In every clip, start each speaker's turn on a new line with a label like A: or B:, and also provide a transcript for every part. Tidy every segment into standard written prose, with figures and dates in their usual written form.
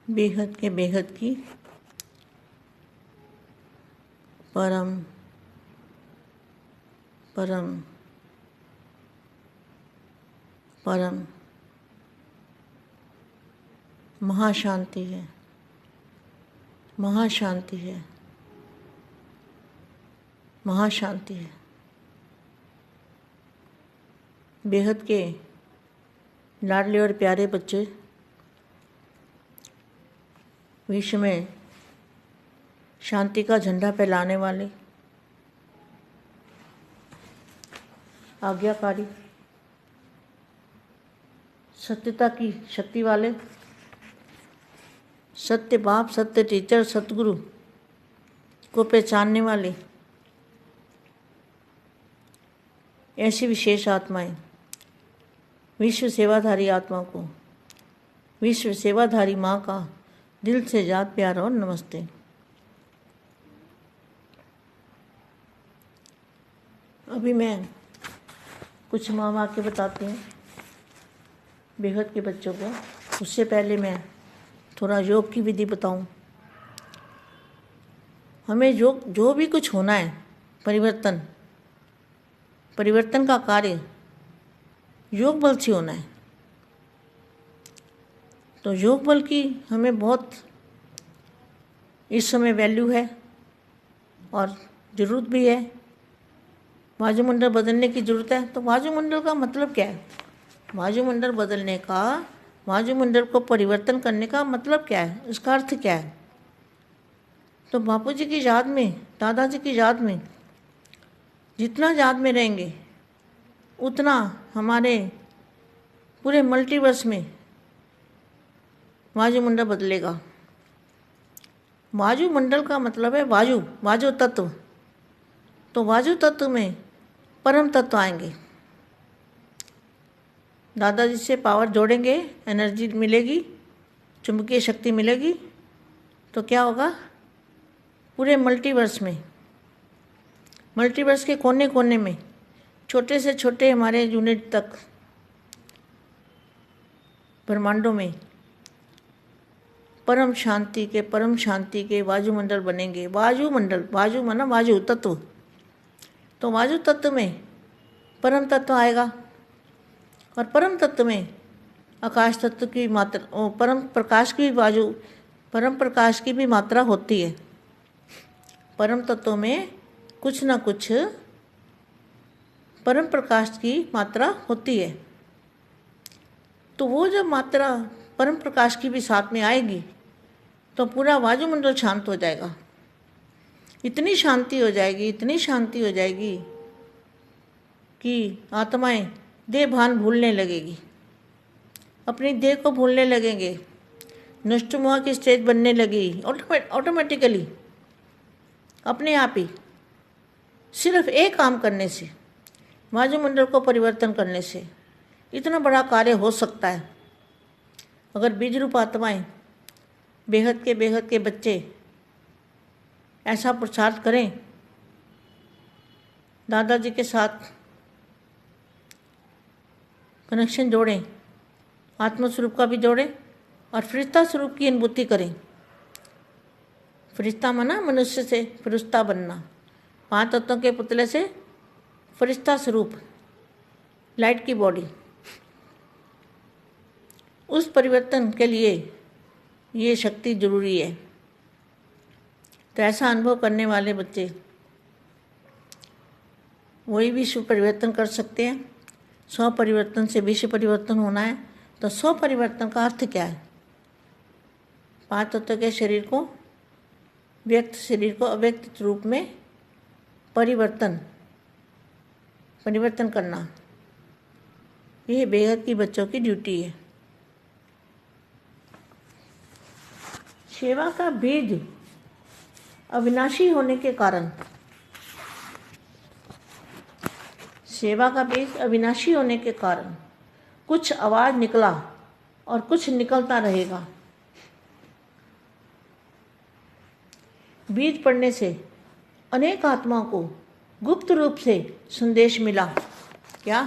A: बेहद के बेहद की परम परम परम महाशांति है, महाशांति है, महाशांति है। बेहद के लाडले और प्यारे बच्चे, विश्व में शांति का झंडा फैलाने वाले, आज्ञाकारी, सत्यता की शक्ति वाले, सत्य बाप, सत्य टीचर, सतगुरु को पहचानने वाले ऐसी विशेष आत्माएं, विश्व सेवाधारी आत्मा को विश्व सेवाधारी माँ का दिल से याद प्यार और नमस्ते। अभी मैं कुछ माँ वाक्य बताती हूँ बेहद के बच्चों को। उससे पहले मैं थोड़ा योग की विधि बताऊँ। हमें योग जो भी कुछ होना है, परिवर्तन का कार्य योग बल से होना है। तो योग बल की हमें बहुत इस समय वैल्यू है और ज़रूरत भी है। वायुमंडल बदलने की ज़रूरत है। तो वायुमंडल का मतलब क्या है? वायुमंडल बदलने का, वायुमंडल को परिवर्तन करने का मतलब क्या है? इसका अर्थ क्या है? तो बापू जी की याद में, दादाजी की याद में जितना याद में रहेंगे उतना हमारे पूरे मल्टीवर्स में वायुमंडल बदलेगा। वायुमंडल का मतलब है वायु तत्व। तो वायु तत्व में परम तत्व आएंगे। दादाजी से पावर जोड़ेंगे, एनर्जी मिलेगी, चुंबकीय शक्ति मिलेगी। तो क्या होगा? पूरे मल्टीवर्स के कोने कोने में, छोटे से छोटे हमारे यूनिट तक ब्रह्मांडों में परम शांति के वायुमंडल बनेंगे। वायु माना वायु तत्व। तो वायु तत्व में परम तत्व आएगा और परम तत्व में आकाश तत्व की मात्रा, परम प्रकाश की भी मात्रा होती है। परम तत्व में कुछ ना कुछ परम प्रकाश की मात्रा होती है। तो वो जब मात्रा परम प्रकाश की भी साथ में आएगी तो पूरा वायुमंडल शांत हो जाएगा। इतनी शांति हो जाएगी कि आत्माएं देह भान भूलने लगेगी, अपनी देह को भूलने लगेंगे, नष्टमुआ की स्टेज बनने लगेगी ऑटोमेटिकली, अपने आप ही। सिर्फ एक काम करने से, वायुमंडल को परिवर्तन करने से इतना बड़ा कार्य हो सकता है। अगर बीज रूप आत्माएं, बेहद के बच्चे ऐसा प्रचार करें, दादाजी के साथ कनेक्शन जोड़ें, आत्मस्वरूप का भी जोड़ें और फरिश्ता स्वरूप की अनुभूति करें। फरिश्ता माना मनुष्य से फरिश्ता बनना, 5 तत्वों के पुतले से फरिश्ता स्वरूप, लाइट की बॉडी। उस परिवर्तन के लिए ये शक्ति जरूरी है। तो ऐसा अनुभव करने वाले बच्चे वही विश्व परिवर्तन कर सकते हैं। 100 परिवर्तन से विश्व परिवर्तन होना है। तो 100 परिवर्तन का अर्थ क्या है? 5 तत्व के शरीर को, व्यक्त शरीर को अव्यक्त रूप में परिवर्तन करना, यह बेहद की बच्चों की ड्यूटी है। सेवा का बीज अविनाशी होने के कारण, कुछ आवाज निकला और कुछ निकलता रहेगा। बीज पढ़ने से अनेक आत्माओं को गुप्त रूप से संदेश मिला। क्या?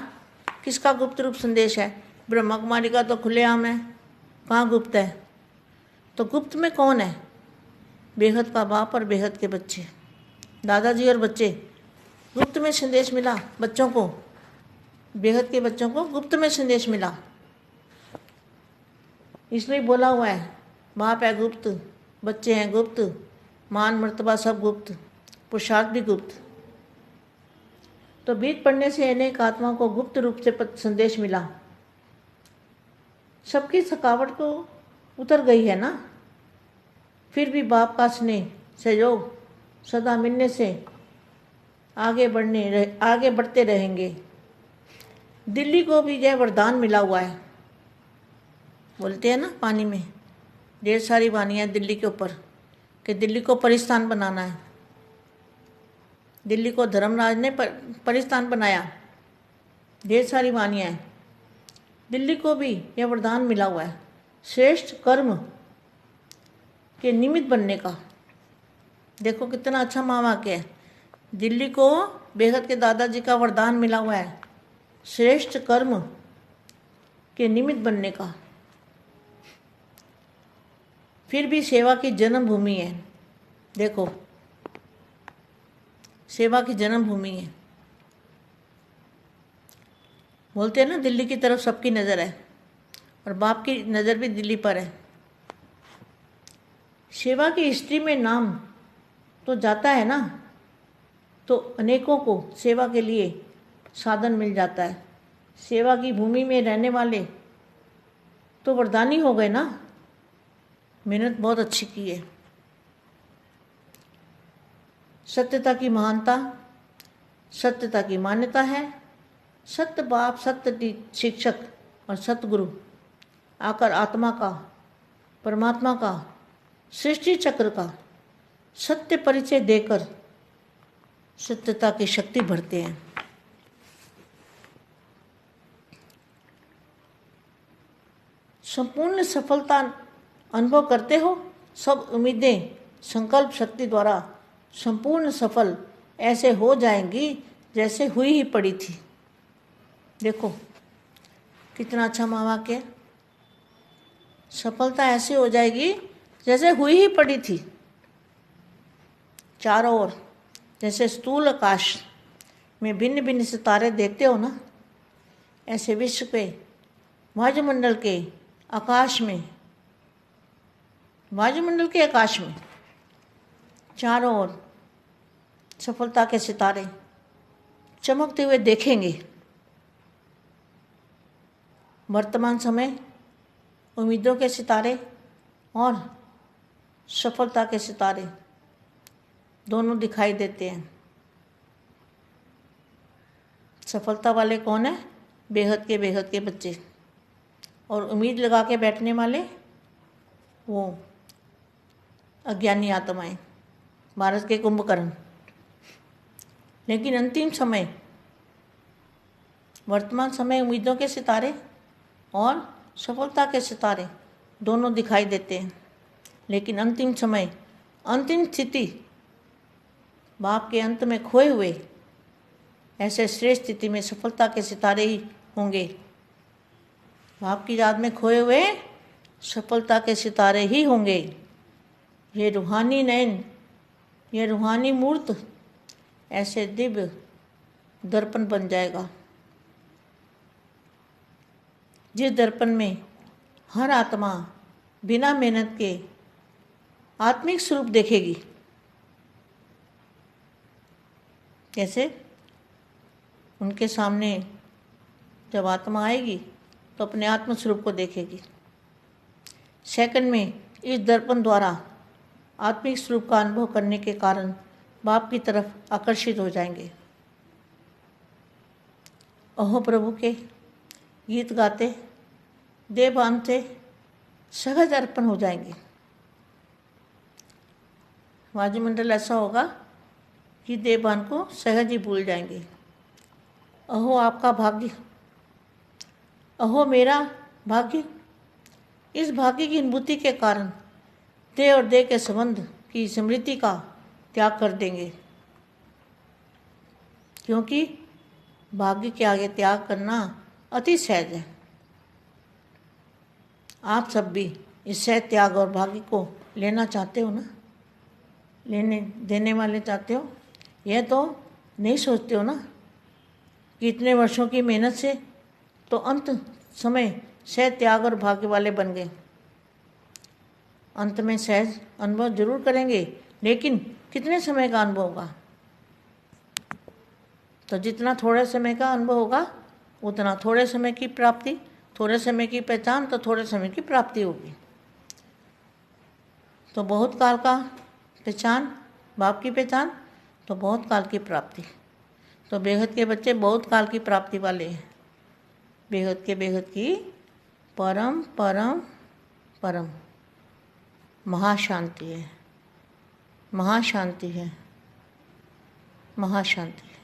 A: किसका गुप्त रूप संदेश है? ब्रह्मा कुमारी का तो खुलेआम है, कहाँ गुप्त है? तो गुप्त में कौन है? बेहद का बाप और बेहद के बच्चे, दादाजी और बच्चे। गुप्त में संदेश मिला बच्चों को, बेहद के बच्चों को गुप्त में संदेश मिला। इसलिए बोला हुआ है, बाप है गुप्त, बच्चे हैं गुप्त, मान मर्तबा सब गुप्त, पुरुषार्थ भी गुप्त। तो बीज पढ़ने से अनेक आत्माओं को गुप्त रूप से संदेश मिला। सबकी थकावट को उतर गई है ना, फिर भी बाप का स्नेह सहयोग सदा मिलने से आगे बढ़ते रहेंगे। दिल्ली को भी यह वरदान मिला हुआ है। बोलते हैं ना पानी में ढेर सारी वानियाँ दिल्ली के ऊपर कि दिल्ली को परिस्थान बनाना है। दिल्ली को धर्मराज ने परिस्थान बनाया, ढेर सारी वानियाँ हैं। दिल्ली को भी यह वरदान मिला हुआ है श्रेष्ठ कर्म के निमित्त बनने का। देखो कितना अच्छा महावाक्य है। दिल्ली को बेहद के दादाजी का वरदान मिला हुआ है श्रेष्ठ कर्म के निमित्त बनने का। फिर भी सेवा की जन्मभूमि है। देखो सेवा की जन्मभूमि है। बोलते हैं ना दिल्ली की तरफ सबकी नज़र है और बाप की नज़र भी दिल्ली पर है। सेवा की हिस्ट्री में नाम तो जाता है ना, तो अनेकों को सेवा के लिए साधन मिल जाता है। सेवा की भूमि में रहने वाले तो वरदानी हो गए ना, मेहनत बहुत अच्छी की है। सत्यता की महानता, सत्यता की मान्यता है। सत्य बाप, सत्य शिक्षक और सतगुरु आकर आत्मा का, परमात्मा का, सृष्टि चक्र का सत्य परिचय देकर सत्यता की शक्ति भरते हैं। संपूर्ण सफलता अनुभव करते हो। सब उम्मीदें संकल्प शक्ति द्वारा संपूर्ण सफल ऐसे हो जाएंगी जैसे हुई ही पड़ी थी। देखो कितना अच्छा महावाक्य। सफलता ऐसे हो जाएगी जैसे हुई ही पड़ी थी। चारों ओर जैसे स्थूल आकाश में भिन्न भिन्न सितारे देखते हो ना, ऐसे विश्व के वायुमंडल के आकाश में, वायुमंडल के आकाश में चारों ओर सफलता के सितारे चमकते हुए देखेंगे। वर्तमान समय उम्मीदों के सितारे और सफलता के सितारे दोनों दिखाई देते हैं। सफलता वाले कौन है? बेहद के बच्चे। और उम्मीद लगा के बैठने वाले वो अज्ञानी आत्माएं, भारत के कुंभकर्ण। लेकिन अंतिम समय, वर्तमान समय उम्मीदों के सितारे और सफलता के सितारे दोनों दिखाई देते हैं। लेकिन अंतिम समय, अंतिम स्थिति बाप के अंत में खोए हुए ऐसे श्रेष्ठ स्थिति में सफलता के सितारे ही होंगे। बाप की याद में खोए हुए सफलता के सितारे ही होंगे। ये रूहानी नयन, ये रूहानी मूर्त ऐसे दिव्य दर्पण बन जाएगा, जिस दर्पण में हर आत्मा बिना मेहनत के आत्मिक स्वरूप देखेगी। कैसे? उनके सामने जब आत्मा आएगी तो अपने आत्म स्वरूप को देखेगी। सेकंड में इस दर्पण द्वारा आत्मिक स्वरूप का अनुभव करने के कारण बाप की तरफ आकर्षित हो जाएंगे। अहो प्रभु के गीत गाते, देह बांधते सहज अर्पण हो जाएंगे। वायुमंडल ऐसा होगा कि देवबान को सहज ही भूल जाएंगे। अहो आपका भाग्य, अहो मेरा भाग्य। इस भाग्य की अनुभूति के कारण देह और देह के संबंध की स्मृति का त्याग कर देंगे, क्योंकि भाग्य के आगे त्याग करना अति सहज है। आप सब भी इस सहज त्याग और भाग्य को लेना चाहते हो ना, लेने देने वाले चाहते हो, यह तो नहीं सोचते हो ना कि इतने वर्षों की मेहनत से तो अंत समय सहज त्याग और भाग्य वाले बन गए। अंत में सहज अनुभव जरूर करेंगे, लेकिन कितने समय का अनुभव होगा? तो जितना थोड़े समय का अनुभव होगा उतना थोड़े समय की प्राप्ति, थोड़े समय की पहचान तो थोड़े समय की प्राप्ति होगी। तो बहुत काल का पहचान, बाप की पहचान तो बहुत काल की प्राप्ति। तो बेहद के बच्चे बहुत काल की प्राप्ति वाले हैं। बेहद के बेहद की परम परम परम महाशांति है, महाशांति है, महाशांति।